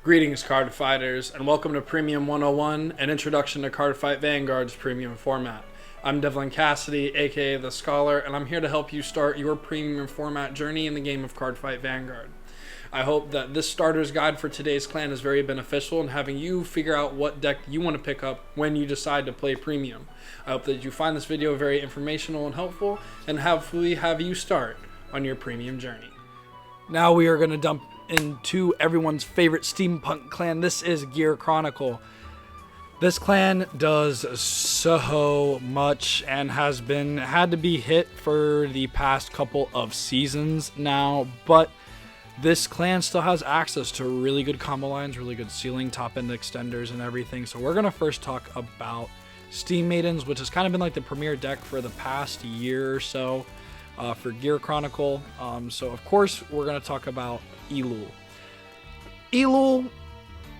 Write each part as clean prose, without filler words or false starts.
Greetings, card fighters, and welcome to Premium 101, an introduction to Cardfight Vanguard's premium format. I'm Devlin Cassidy, aka The Scholar, and I'm here to help you start your premium format journey in the game of Cardfight Vanguard. I hope that this starter's guide for today's clan is very beneficial in having you figure out what deck you want to pick up when you decide to play premium. I hope that you find this video very informational and helpful, and hopefully have you start on your premium journey. Now we are going to dump into everyone's favorite steampunk clan. This is Gear Chronicle. This clan does so much and has had to be hit for the past couple of seasons now, but this clan still has access to really good combo lines, really good ceiling, top end extenders, and everything. So we're going to first talk about Steam Maidens, which has kind of been like the premier deck for the past year or so for Gear Chronicle. So of course we're going to talk about Elul. Elul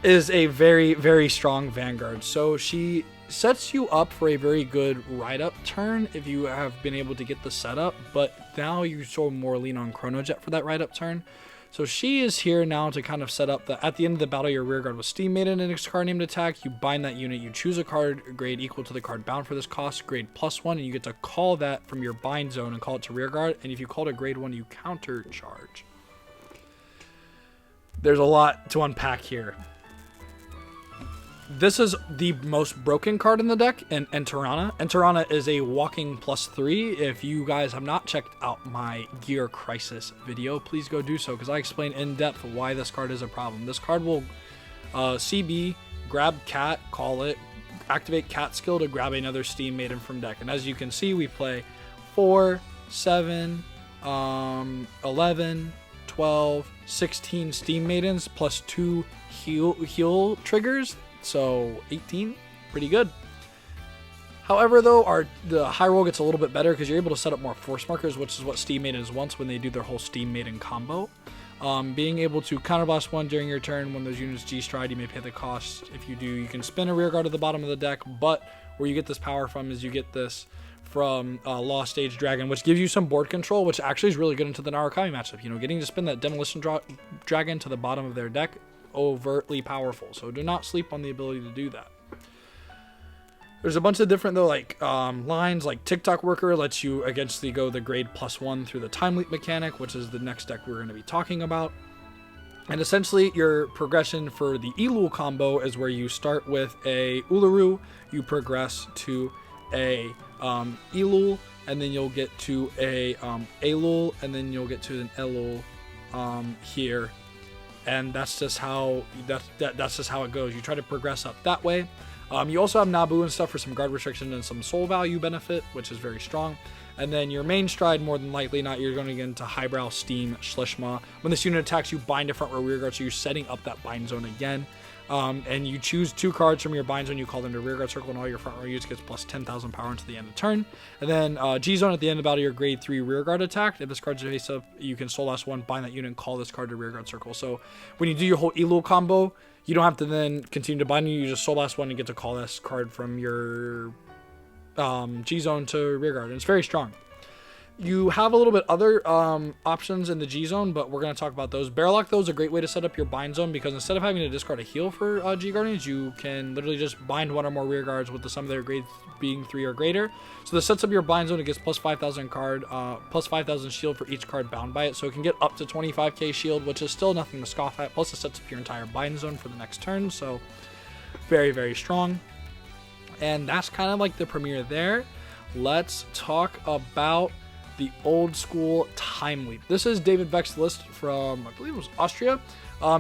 is a very, very strong Vanguard. So she sets you up for a very good ride-up turn if you have been able to get the setup, but now you sort of more lean on Chronojet for that ride-up turn. So she is here now to kind of set up that at the end of the battle, your rearguard with Steam Maiden and its card named attack. You bind that unit, you choose a card grade equal to the card bound for this cost, grade +1, and you get to call that from your bind zone and call it to rearguard. And if you call it a grade 1, you counter charge. There's a lot to unpack here. This is the most broken card in the deck in Enterana. Enterana is a walking +3. If you guys have not checked out my Gear Crisis video, please go do so, because I explain in depth why this card is a problem. This card will CB, grab Cat, call it, activate Cat skill to grab another Steam Maiden from deck. And as you can see, we play 4, 7, 11, 12, 16 Steam Maidens plus 2 heal triggers. So 18, pretty good. However, though, the high roll gets a little bit better because you're able to set up more force markers, which is what Steam Maidens wants when they do their whole Steam Maiden combo. Being able to counterblast one during your turn when those units G-stride, you may pay the cost. If you do, you can spin a rearguard at the bottom of the deck, but where you get this power from is you get this from Lost Age Dragon, which gives you some board control, which actually is really good into the Narukami matchup. You know, getting to spin that Demolition Dragon to the bottom of their deck, overtly powerful. So do not sleep on the ability to do that. There's a bunch of different though, like lines, like TikTok Worker lets you against go the grade +1 through the Time Leap mechanic, which is the next deck we're going to be talking about. And essentially your progression for the Elul combo is where you start with a Uluru, you progress to a Elul, and then you'll get to a Elul, and then you'll get to an Elul here. And that's just how that's just how it goes. You try to progress up that way. You also have Nabu and stuff for some guard restriction and some soul value benefit, which is very strong. And then your main stride, more than likely not, you're going to get into Highbrow Steam Schlishma. When this unit attacks, you bind a front row rearguard, so you're setting up that bind zone again. And you choose 2 cards from your bind zone, you call them to rearguard circle, and all your front row units gets plus 10,000 power until the end of the turn. And then G zone at the end of battle, your grade 3 rearguard attack. If this card's face up, you can soul last 1, bind that unit, and call this card to rearguard circle. So when you do your whole Elul combo, you don't have to then continue to bind, you just soul last 1 and get to call this card from your G zone to rearguard, and it's very strong. You have a little bit other options in the G zone, but we're going to talk about those. Barrellock, though, is a great way to set up your bind zone, because instead of having to discard a heal for G Guardians, you can literally just bind 1 or more rear guards with the sum of their grades being 3 or greater. So this sets up your bind zone. It gets plus 5,000 card, plus 5,000 shield for each card bound by it. So it can get up to 25k shield, which is still nothing to scoff at. Plus it sets up your entire bind zone for the next turn. So very, very strong. And that's kind of like the premiere there. Let's talk about the old school Time Leap. This is David Beck's list from, I believe it was Austria.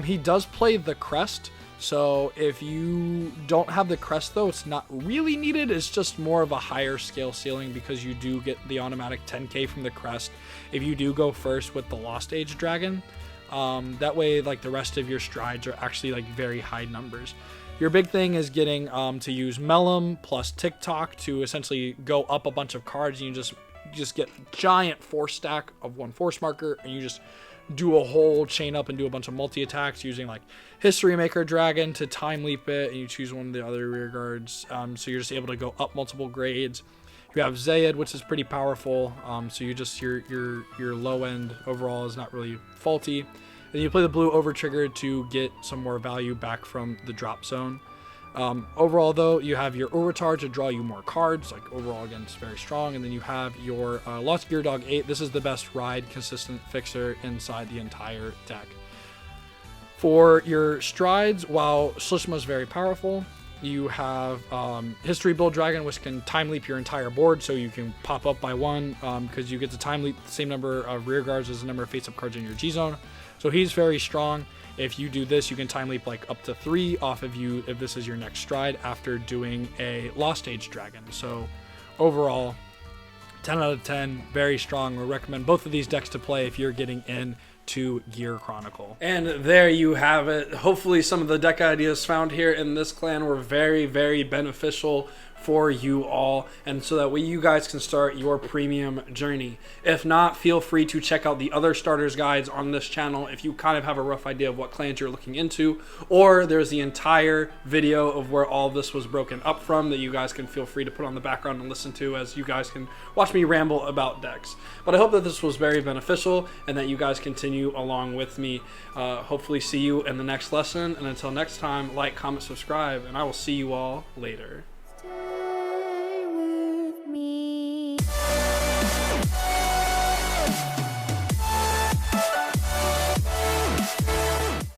He does play the crest, so if you don't have the crest though, it's not really needed. It's just more of a higher scale ceiling, because you do get the automatic 10k from the crest if you do go first with the Lost Age Dragon. That way, like, the rest of your strides are actually like very high numbers. Your big thing is getting to use Mellum plus TikTok to essentially go up a bunch of cards, and you just get giant force stack of 1 force marker, and you just do a whole chain up and do a bunch of multi-attacks using like History Maker Dragon to time leap it, and you choose one of the other rear guards, so you're just able to go up multiple grades. You have Zayed, which is pretty powerful, so you just your low end overall is not really faulty. And you play the blue over trigger to get some more value back from the drop zone. Overall, though, you have your overcharge to draw you more cards. Like, overall, again, it's very strong. And then you have your Lost Gear Dog 8. This is the best ride consistent fixer inside the entire deck. For your strides, while Slishma is very powerful, you have History Build Dragon, which can time leap your entire board, so you can pop up by 1 because you get to time leap the same number of rear guards as the number of face-up cards in your G-Zone. So he's very strong. If you do this, you can time leap like up to 3 off of you if this is your next stride after doing a Lost Age Dragon. So overall, 10 out of 10, very strong. We recommend both of these decks to play if you're getting in to Gear Chronicle. And there you have it. Hopefully some of the deck ideas found here in this clan were very, very beneficial for you all, and so that way you guys can start your premium journey. If not, feel free to check out the other starters guides on this channel if you kind of have a rough idea of what clans you're looking into, or there's the entire video of where all this was broken up from that you guys can feel free to put on the background and listen to as you guys can watch me ramble about decks. But I hope that this was very beneficial and that you guys continue along with me. Hopefully see you in the next lesson, and until next time, like, comment, subscribe, and I will see you all later.